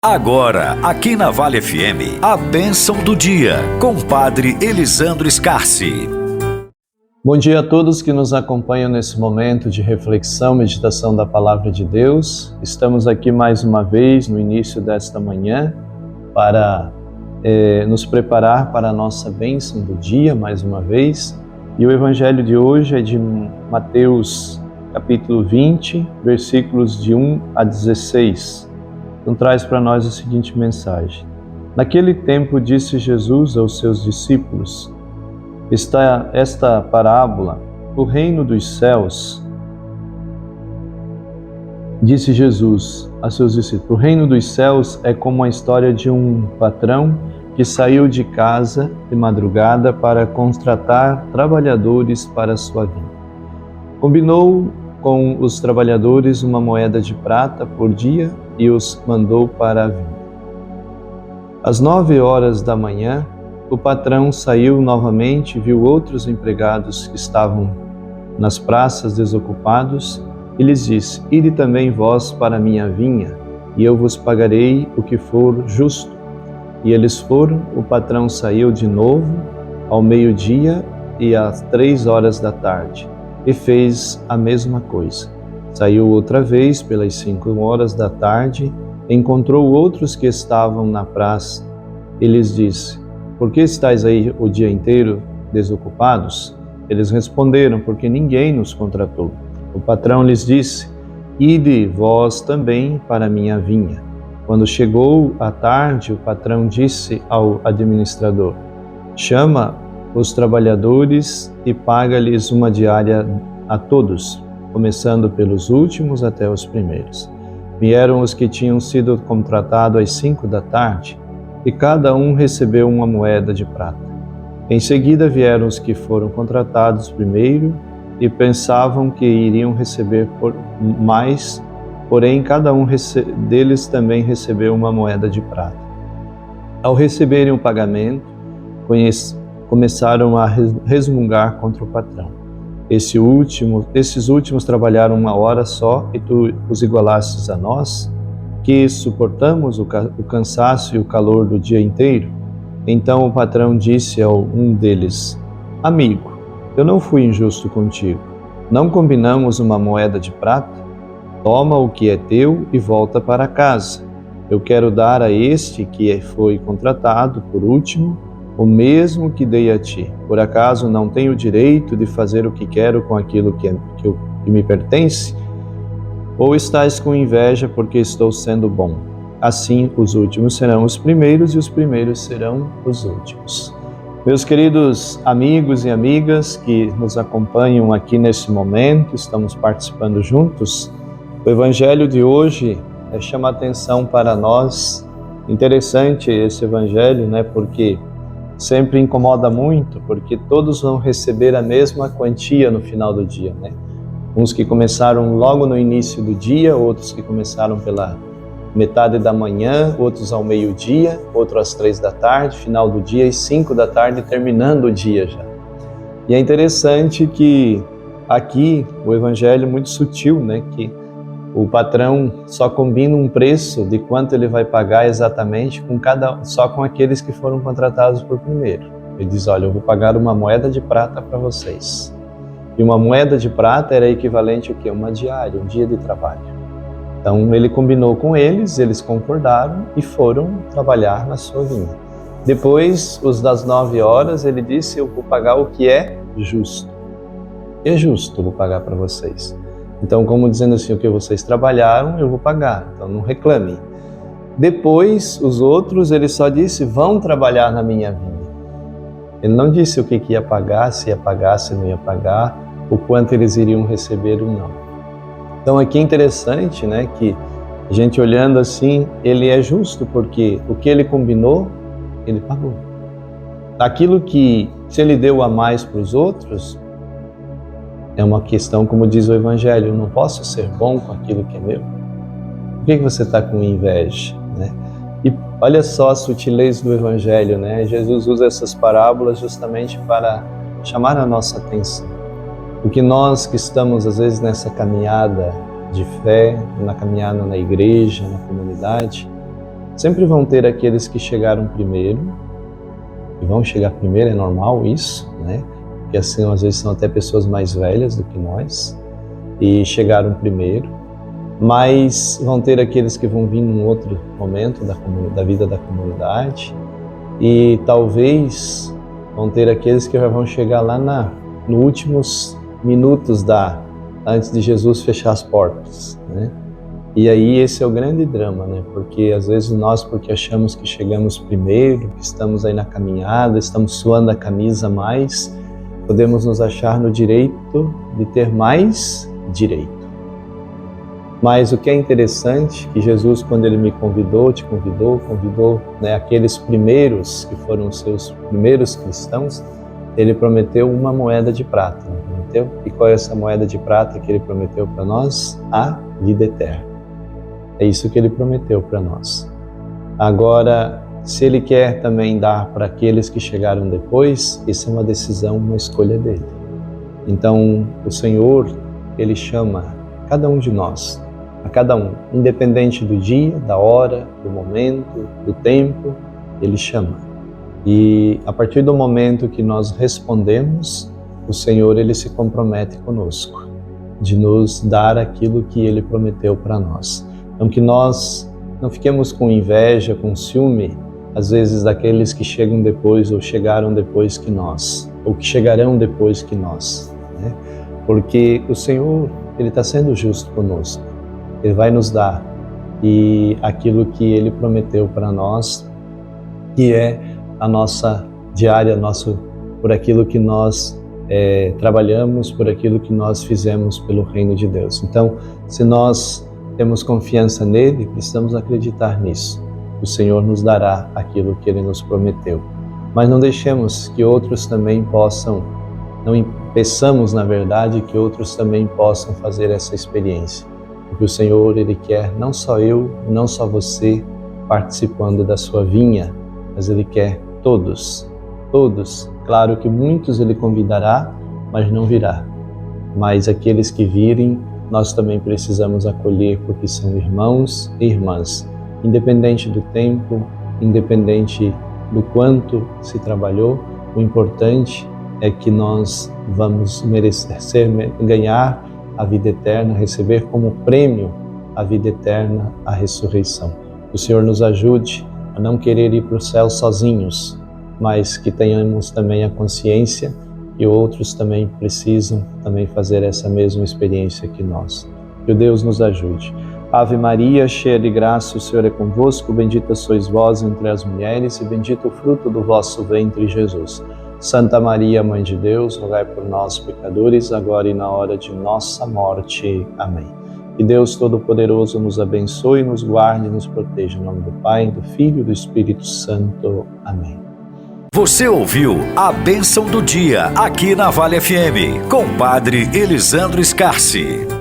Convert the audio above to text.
Agora, aqui na Vale FM, a bênção do dia, com o Padre Elisandro Scarsi. Bom dia a todos que nos acompanham nesse momento de reflexão, meditação da Palavra de Deus. Estamos aqui mais uma vez no início desta manhã para nos preparar para a nossa bênção do dia, mais uma vez. E o Evangelho de hoje é de Mateus, capítulo 20, versículos de 1 a 16. Então traz para nós a seguinte mensagem. Naquele tempo disse Jesus aos seus discípulos: esta parábola, o reino dos céus, disse Jesus a seus discípulos, o reino dos céus é como a história de um patrão que saiu de casa de madrugada para contratar trabalhadores para a sua vinda. Combinou com os trabalhadores uma moeda de prata por dia e os mandou para a vinda. Às 9 horas da manhã, o patrão saiu novamente e viu outros empregados que estavam nas praças desocupados e lhes disse: Ide também vós para a minha vinha, e eu vos pagarei o que for justo. E eles foram. O patrão saiu de novo ao meio-dia e às 3 horas da tarde, e fez a mesma coisa. Saiu outra vez pelas 5 horas da tarde, encontrou outros que estavam na praça e lhes disse: Por que estáis aí o dia inteiro desocupados? Eles responderam: Porque ninguém nos contratou. O patrão lhes disse: Ide vós também para a minha vinha. Quando chegou a tarde, o patrão disse ao administrador: Chama os trabalhadores e paga-lhes uma diária a todos, começando pelos últimos até os primeiros. Vieram os que tinham sido contratados às 5 da tarde, e cada um recebeu uma moeda de prata. Em seguida vieram os que foram contratados primeiro e pensavam que iriam receber mais, porém cada um deles também recebeu uma moeda de prata. Ao receberem o pagamento, começaram a resmungar contra o patrão. Esses últimos trabalharam 1 hora só e tu os igualastes a nós, que suportamos o cansaço e o calor do dia inteiro? Então o patrão disse a um deles: Amigo, eu não fui injusto contigo. Não combinamos uma moeda de prata? Toma o que é teu e volta para casa. Eu quero dar a este que foi contratado por último o mesmo que dei a ti. Por acaso não tenho o direito de fazer o que quero com aquilo que me pertence? Ou estás com inveja porque estou sendo bom? Assim, os últimos serão os primeiros e os primeiros serão os últimos. Meus queridos amigos e amigas que nos acompanham aqui nesse momento, estamos participando juntos. O Evangelho de hoje chama atenção para nós. Interessante esse Evangelho, né? Porque sempre incomoda muito, porque todos vão receber a mesma quantia no final do dia, né? Uns que começaram logo no início do dia, outros que começaram pela metade da manhã, outros ao meio-dia, outros às 3 da tarde, final do dia, e 5 da tarde, terminando o dia já. E é interessante que aqui o Evangelho é muito sutil, né? Que o patrão só combina um preço de quanto ele vai pagar exatamente só com aqueles que foram contratados por primeiro. Ele diz: olha, eu vou pagar uma moeda de prata para vocês. E uma moeda de prata era equivalente ao quê? Uma diária, um dia de trabalho. Então ele combinou com eles, eles concordaram e foram trabalhar na sua vinha. Depois, os das 9 horas, ele disse: eu vou pagar o que é justo. É justo, eu vou pagar para vocês. Então, como dizendo assim, o que vocês trabalharam, eu vou pagar, então não reclame. Depois, os outros, ele só disse: vão trabalhar na minha vinha. Ele não disse o que ia pagar, se não ia pagar, o quanto eles iriam receber ou não. Então, aqui é interessante, né, que a gente olhando assim, ele é justo, porque o que ele combinou, ele pagou. Aquilo que, se ele deu a mais para os outros, é uma questão, como diz o Evangelho: eu não posso ser bom com aquilo que é meu. Por que você está com inveja, né? E olha só a sutileza do Evangelho, né? Jesus usa essas parábolas justamente para chamar a nossa atenção. Porque nós que estamos, às vezes, nessa caminhada de fé, na caminhada na igreja, na comunidade, Sempre vão ter aqueles que chegaram primeiro, e vão chegar primeiro, é normal isso, né? Porque assim, às vezes são até pessoas mais velhas do que nós, e chegaram primeiro. Mas vão ter aqueles que vão vir num outro momento da vida da comunidade, e talvez vão ter aqueles que já vão chegar lá nos últimos minutos antes de Jesus fechar as portas, né? E aí esse é o grande drama, né? Porque às vezes nós, porque achamos que chegamos primeiro, que estamos aí na caminhada, estamos suando a camisa mais, podemos nos achar no direito de ter mais direito. Mas o que é interessante, que Jesus, quando Ele me convidou, te convidou, né, aqueles primeiros que foram os seus primeiros cristãos, Ele prometeu uma moeda de prata, não prometeu? E qual é essa moeda de prata que Ele prometeu para nós? A vida eterna. É isso que Ele prometeu para nós. Agora, se Ele quer também dar para aqueles que chegaram depois, isso é uma decisão, uma escolha dEle. Então, o Senhor, Ele chama cada um de nós, a cada um, independente do dia, da hora, do momento, do tempo, Ele chama. E a partir do momento que nós respondemos, o Senhor, Ele se compromete conosco, de nos dar aquilo que Ele prometeu para nós. Então que nós não fiquemos com inveja, com ciúme, às vezes daqueles que chegam depois ou chegaram depois que nós, ou que chegarão depois que nós, né? Porque o Senhor, Ele está sendo justo conosco. Ele vai nos dar e aquilo que Ele prometeu para nós, que é a nossa diária, por aquilo que nós trabalhamos, por aquilo que nós fizemos pelo reino de Deus. Então, se nós temos confiança nele, precisamos acreditar nisso. O Senhor nos dará aquilo que Ele nos prometeu. Mas não deixemos que outros também possam, não impeçamos, na verdade, que outros também possam fazer essa experiência. Porque o Senhor, Ele quer não só eu, não só você participando da sua vinha, mas Ele quer todos. Claro que muitos Ele convidará, mas não virá. Mas aqueles que virem, nós também precisamos acolher, porque são irmãos e irmãs. Independente do tempo, independente do quanto se trabalhou, o importante é que nós vamos ganhar a vida eterna, receber como prêmio a vida eterna, a ressurreição. Que o Senhor nos ajude a não querer ir para o céu sozinhos, mas que tenhamos também a consciência e outros também precisam também fazer essa mesma experiência que nós. Que o Deus nos ajude. Ave Maria, cheia de graça, o Senhor é convosco, bendita sois vós entre as mulheres e bendito o fruto do vosso ventre, Jesus. Santa Maria, Mãe de Deus, rogai por nós, pecadores, agora e na hora de nossa morte. Amém. Que Deus Todo-Poderoso nos abençoe, nos guarde e nos proteja. Em nome do Pai, do Filho e do Espírito Santo. Amém. Você ouviu a bênção do dia aqui na Vale FM, com Padre Elisandro Scarsi.